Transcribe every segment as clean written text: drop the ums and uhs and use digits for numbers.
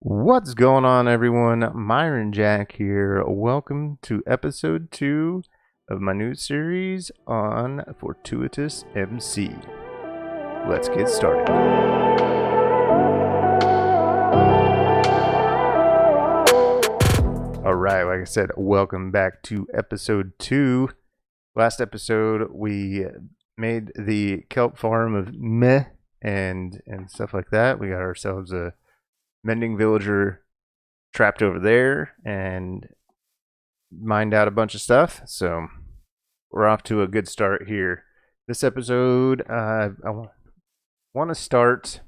What's going on, everyone? Myron Jack here. Welcome to episode 2 of my new series on Fortuitous MC. Let's get started. Alright, like I said, welcome back to episode 2. Last episode, we made the kelp farm of meh and stuff like that. We got ourselves a mending villager trapped over there and mined out a bunch of stuff. So we're off to a good start here. This episode, I want to start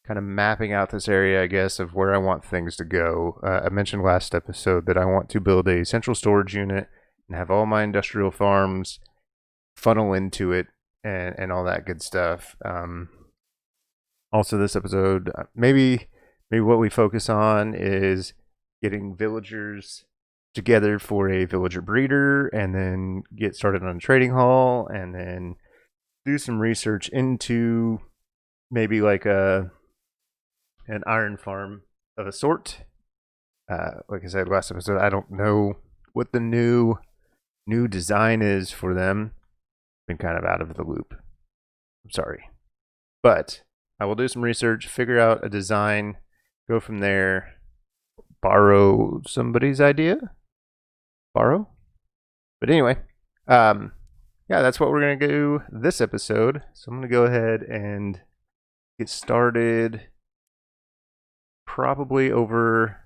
kind of mapping out this area, I guess, of where I want things to go. I mentioned last episode that I want to build a central storage unit and have all my industrial farms funnel into it and all that good stuff. Also, this episode, maybe what we focus on is getting villagers together for a villager breeder, and then get started on a trading hall, and then do some research into maybe like an iron farm of a sort. Like I said last episode, I don't know what the new design is for them. Been kind of out of the loop. I'm sorry, but I will do some research, figure out a design, go from there, borrow somebody's idea. But anyway, yeah, that's what we're going to do this episode. So I'm going to go ahead and get started probably over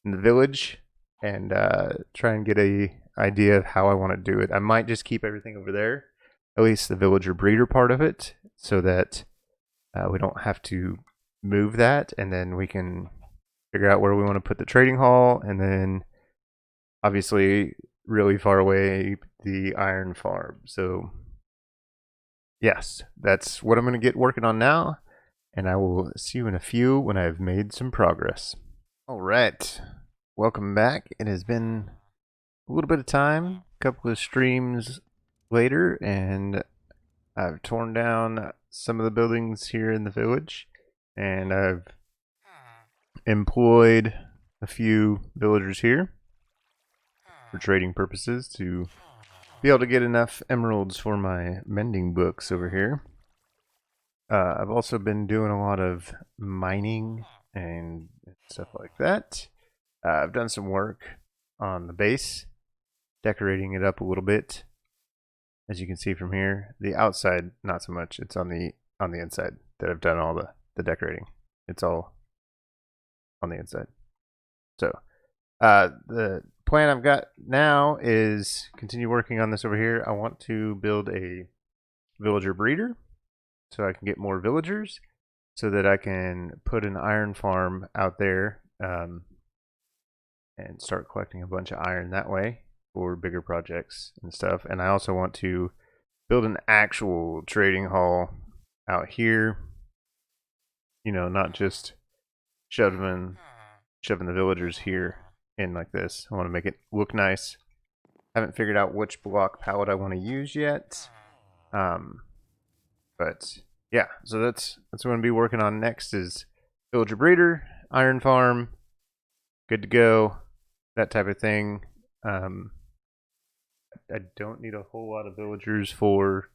in the village and try and get a idea of how I want to do it. I might just keep everything over there, at least the villager breeder part of it, so that we don't have to move that, and then we can figure out where we want to put the trading hall, and then obviously really far away the iron farm. So yes, that's what I'm going to get working on now, and I will see you in a few when I've made some progress. All right, welcome back. It has been a little bit of time, a couple of streams later, and I've torn down some of the buildings here in the village, and I've employed a few villagers here for trading purposes to be able to get enough emeralds for my mending books over here. I've also been doing a lot of mining and stuff like that. I've done some work on the base, decorating it up a little bit. As you can see from here, the outside not so much. It's on the inside that I've done all the decorating. It's all on the inside. So the plan I've got now is continue working on this over here. I want to build a villager breeder so I can get more villagers, so that I can put an iron farm out there and start collecting a bunch of iron that way for bigger projects and stuff. And I also want to build an actual trading hall out here, you know, not just shoving the villagers here in like this. I want to make it look nice. Haven't figured out which block palette I want to use yet, but yeah, so that's what I'm going to be working on next is villager breeder, iron farm, good to go, that type of thing. I don't need a whole lot of villagers for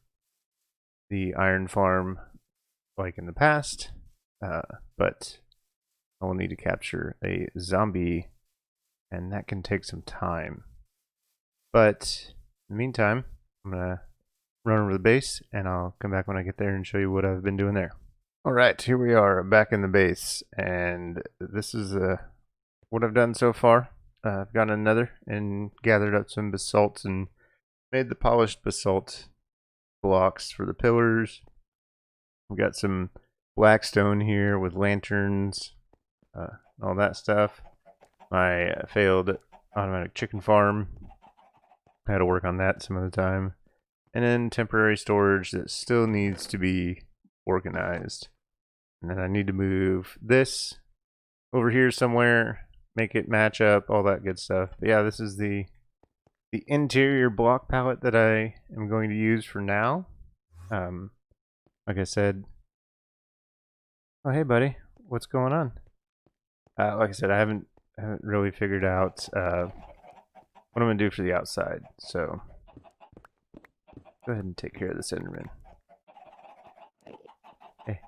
the iron farm like in the past, but I will need to capture a zombie, and that can take some time. But in the meantime, I'm going to run over the base, and I'll come back when I get there and show you what I've been doing there. Alright, here we are back in the base, and this is what I've done so far. I've gotten another and gathered up some basalt and made the polished basalt blocks for the pillars. We've got some black stone here with lanterns, all that stuff. My failed automatic chicken farm, I had to work on that some of the time. And then temporary storage that still needs to be organized. And then I need to move this over here somewhere, make it match up, all that good stuff. But yeah, this is the interior block palette that I am going to use for now. Like I said, oh hey buddy, what's going on? Like I said, I haven't really figured out what I'm gonna do for the outside. So go ahead and take care of this Enderman. Hey,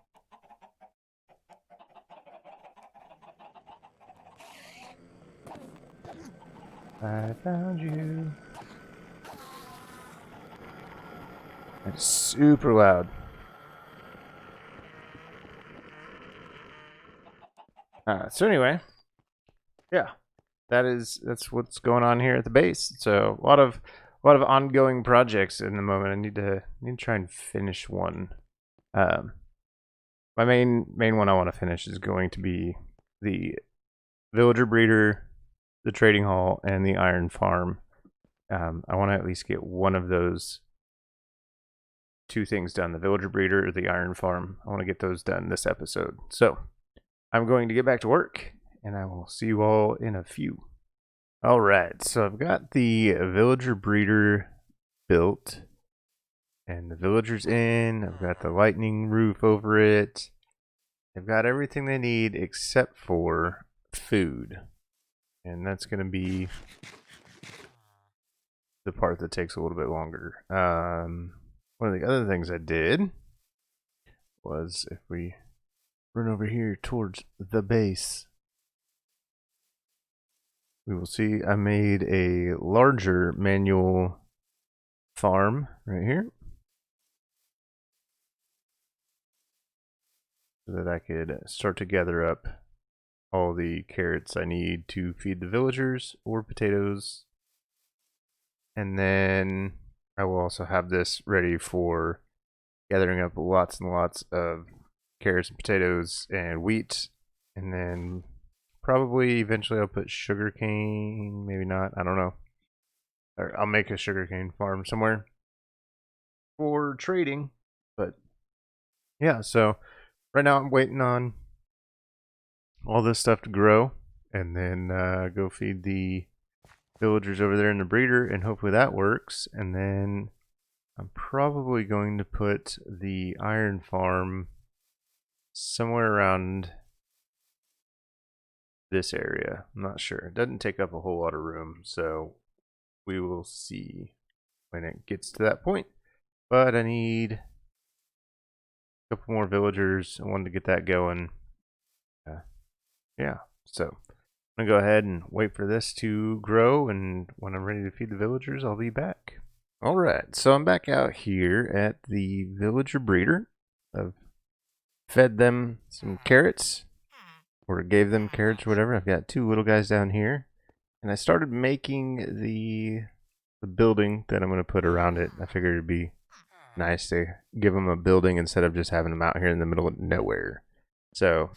I found you. It's super loud. So anyway, yeah, that's what's going on here at the base. So a lot of ongoing projects in the moment. I need to try and finish one. Um, my main one I want to finish is going to be the villager breeder, the trading hall, and the iron farm. I want to at least get one of those two things done: the villager breeder or the iron farm. I want to get those done this episode. So I'm going to get back to work, and I will see you all in a few. All right, so I've got the villager breeder built, and the villagers in. I've got the lightning roof over it. They've got everything they need except for food, and that's going to be the part that takes a little bit longer. One of the other things I did was, if we run over here towards the base, we will see I made a larger manual farm right here so that I could start to gather up all the carrots I need to feed the villagers, or potatoes. And then I will also have this ready for gathering up lots and lots of carrots and potatoes and wheat. And then probably eventually I'll put sugarcane, maybe not, I don't know. Or I'll make a sugarcane farm somewhere for trading. But yeah, so right now I'm waiting on all this stuff to grow, and then go feed the villagers over there in the breeder, and hopefully that works. And then I'm probably going to put the iron farm somewhere around this area. I'm not sure. It doesn't take up a whole lot of room, so we will see when it gets to that point. But I need a couple more villagers. I wanted to get that going. Yeah, so I'm gonna go ahead and wait for this to grow, and when I'm ready to feed the villagers, I'll be back. Alright, so I'm back out here at the villager breeder. I've fed them some carrots, or gave them carrots or whatever. I've got two little guys down here, and I started making the building that I'm going to put around it. I figured it'd be nice to give them a building instead of just having them out here in the middle of nowhere. So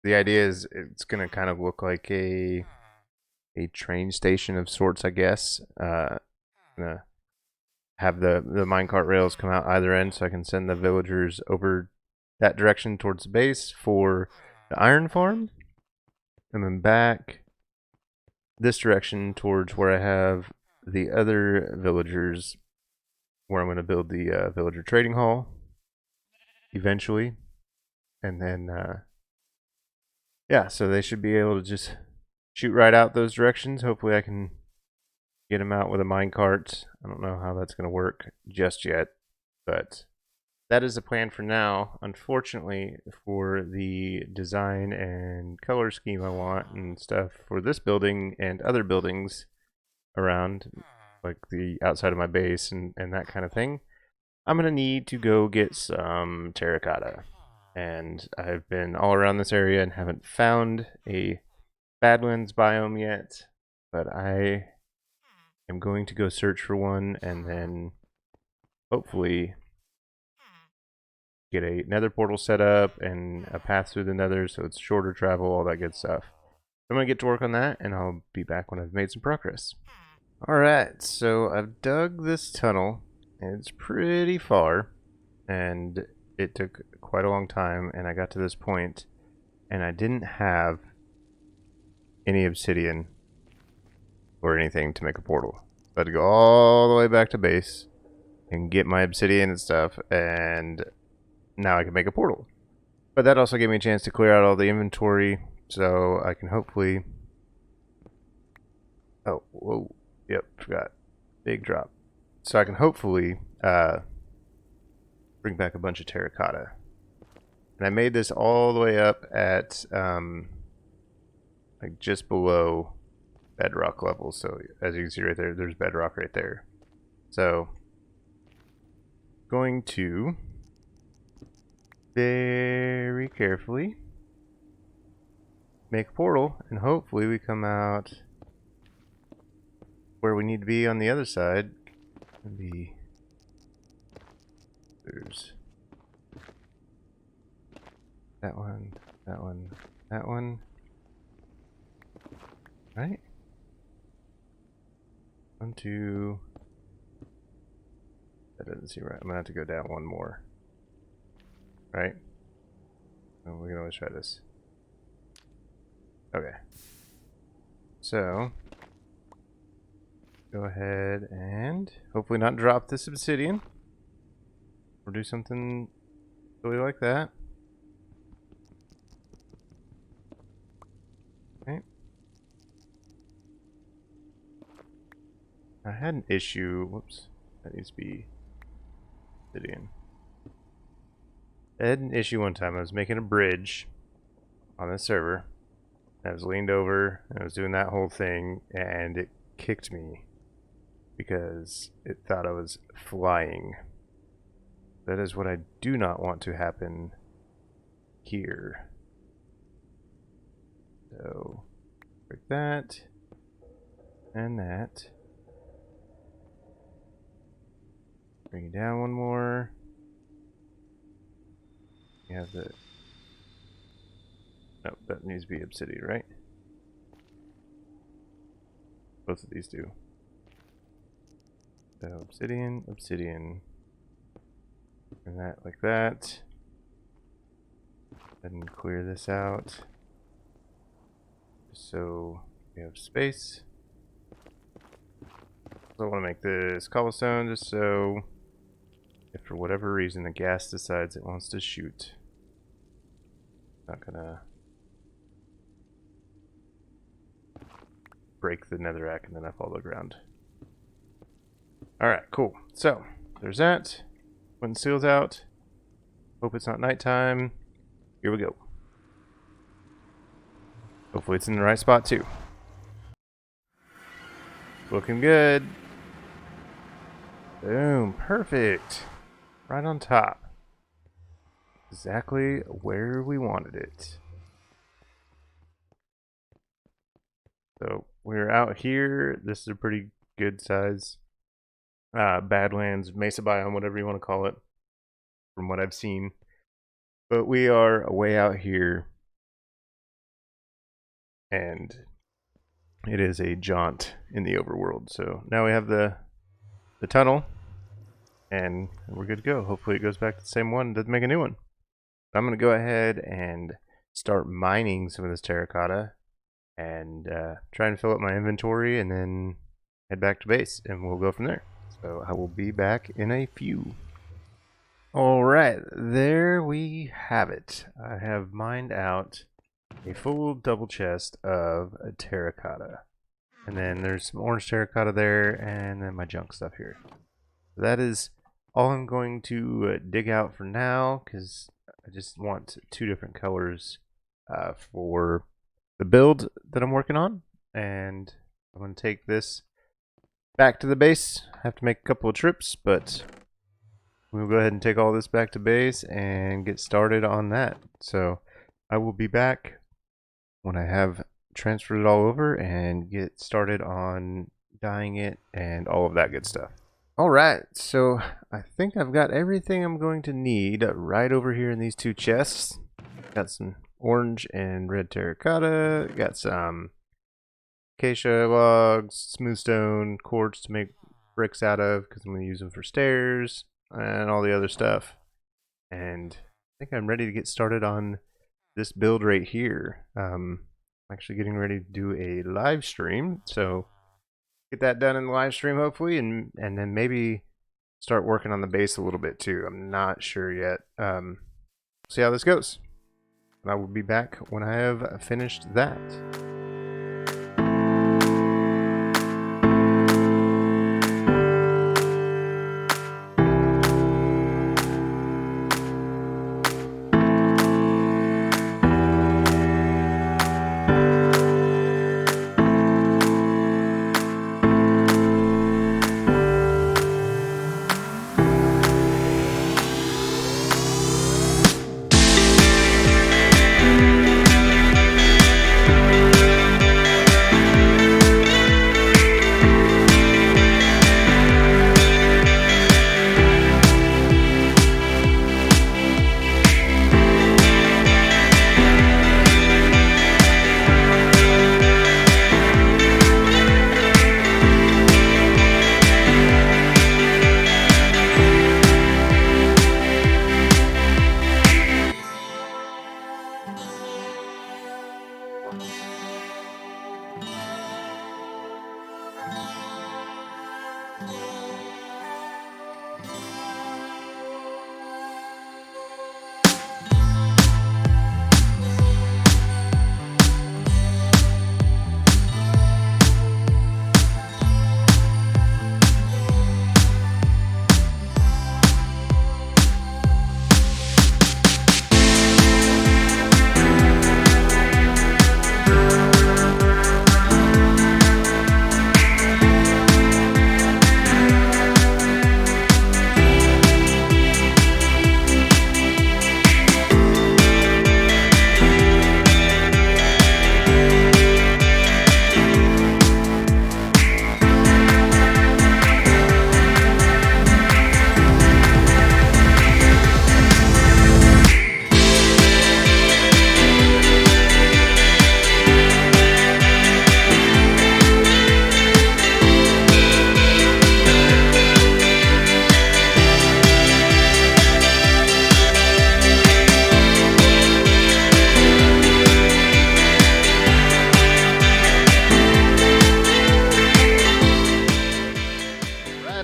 the idea is it's going to kind of look like a train station of sorts, I guess. Gonna have the minecart rails come out either end so I can send the villagers over that direction towards the base for the iron farm, and then back this direction towards where I have the other villagers, where I'm going to build the villager trading hall eventually. And then yeah, so they should be able to just shoot right out those directions. Hopefully I can get them out with a minecart. I don't know how that's going to work just yet, but that is the plan for now. Unfortunately, for the design and color scheme I want and stuff for this building and other buildings around, like the outside of my base and that kind of thing, I'm going to need to go get some terracotta. And I've been all around this area and haven't found a Badlands biome yet, but I am going to go search for one, and then hopefully get a nether portal set up and a path through the nether so it's shorter travel, all that good stuff. I'm going to get to work on that, and I'll be back when I've made some progress. Alright, so I've dug this tunnel, and it's pretty far, and it took quite a long time, and I got to this point, and I didn't have any obsidian or anything to make a portal. I had to go all the way back to base and get my obsidian and stuff, and now I can make a portal. But that also gave me a chance to clear out all the inventory so I can hopefully... Oh, whoa. Yep, forgot. Big drop. So I can hopefully bring back a bunch of terracotta. And I made this all the way up at like just below bedrock level. So as you can see right there, there's bedrock right there. So going to very carefully make a portal, and hopefully we come out where we need to be on the other side. There's that one, that one, that one. Right? 1, 2. That doesn't seem right. I'm gonna have to go down one more. Right? Oh, we can always try this. Okay. So go ahead and hopefully not drop this obsidian. Or do something silly like that. Okay. I had an issue. Whoops. That needs to be obsidian. I had an issue one time. I was making a bridge on the server. I was leaned over and I was doing that whole thing, and it kicked me because it thought I was flying. That is what I do not want to happen here. So break that and that. Bring it down one more. You have the... No, that needs to be obsidian, right? Both of these do. So obsidian, obsidian. And that like that. And clear this out. Just so we have space. So I want to make this cobblestone just so if for whatever reason the gas decides it wants to shoot. Not gonna break the netherrack and then I fall to the ground. Alright, cool. So, there's that. When the seal's out. Hope it's not nighttime. Here we go. Hopefully it's in the right spot too. Looking good. Boom, perfect. Right on top. Exactly where we wanted it. So we're out here. This is a pretty good size Badlands, Mesa biome, whatever you want to call it, from what I've seen. But we are way out here, and it is a jaunt in the overworld. So now we have the tunnel, and we're good to go. Hopefully it goes back to the same one, doesn't make a new one. I'm going to go ahead and start mining some of this terracotta and try and fill up my inventory and then head back to base, and we'll go from there. So I will be back in a few. Alright, there we have it. I have mined out a full double chest of terracotta. And then there's some orange terracotta there, and then my junk stuff here. That is all I'm going to dig out for now, because I just want 2 different colors for the build that I'm working on. And I'm going to take this back to the base. I have to make a couple of trips, but we'll go ahead and take all this back to base and get started on that. So I will be back when I have transferred it all over and get started on dyeing it and all of that good stuff. Alright, so I think I've got everything I'm going to need right over here in these 2 chests. Got some orange and red terracotta, got some acacia logs, smooth stone, quartz to make bricks out of because I'm going to use them for stairs, and all the other stuff. And I think I'm ready to get started on this build right here. I'm actually getting ready to do a live stream, so get that done in the live stream hopefully, and then maybe start working on the base a little bit too. I'm not sure yet. See how this goes. And I will be back when I have finished that.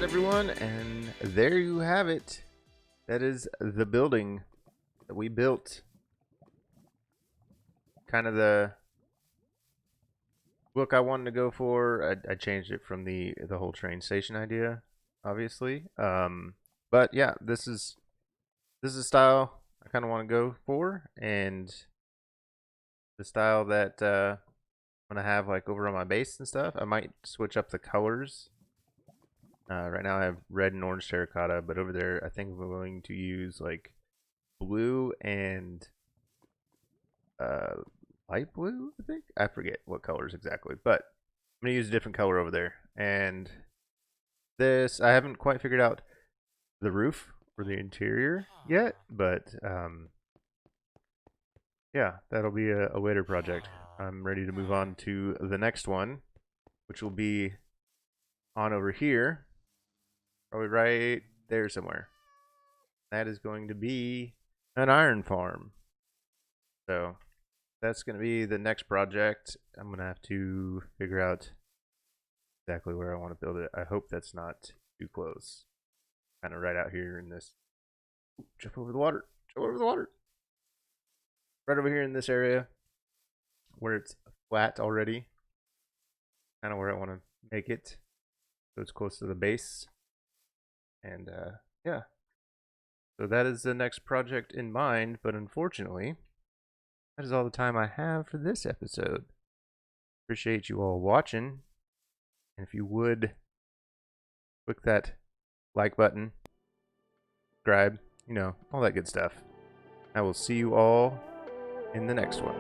Everyone, and there you have it. That is the building that we built. Kind of the look I wanted to go for. I changed it from the whole train station idea, obviously. But yeah, this is a style I kind of want to go for, and the style that I'm gonna have like over on my base and stuff. I might switch up the colors. Right now I have red and orange terracotta, but over there I think we're going to use like blue and light blue, I think. I forget what colors exactly, but I'm going to use a different color over there. And this, I haven't quite figured out the roof or the interior yet, but yeah, that'll be a later project. I'm ready to move on to the next one, which will be on over here. Probably right there somewhere. That is going to be an iron farm. So that's going to be the next project. I'm going to have to figure out exactly where I want to build it. I hope that's not too close. Kind of right out here in this. Jump over the water. Jump over the water. Right over here in this area where it's flat already. Kind of where I want to make it. So it's close to the base. And yeah. So that is the next project in mind, but unfortunately, that is all the time I have for this episode. Appreciate you all watching. And if you would, click that like button, subscribe, you know, all that good stuff. I will see you all in the next one.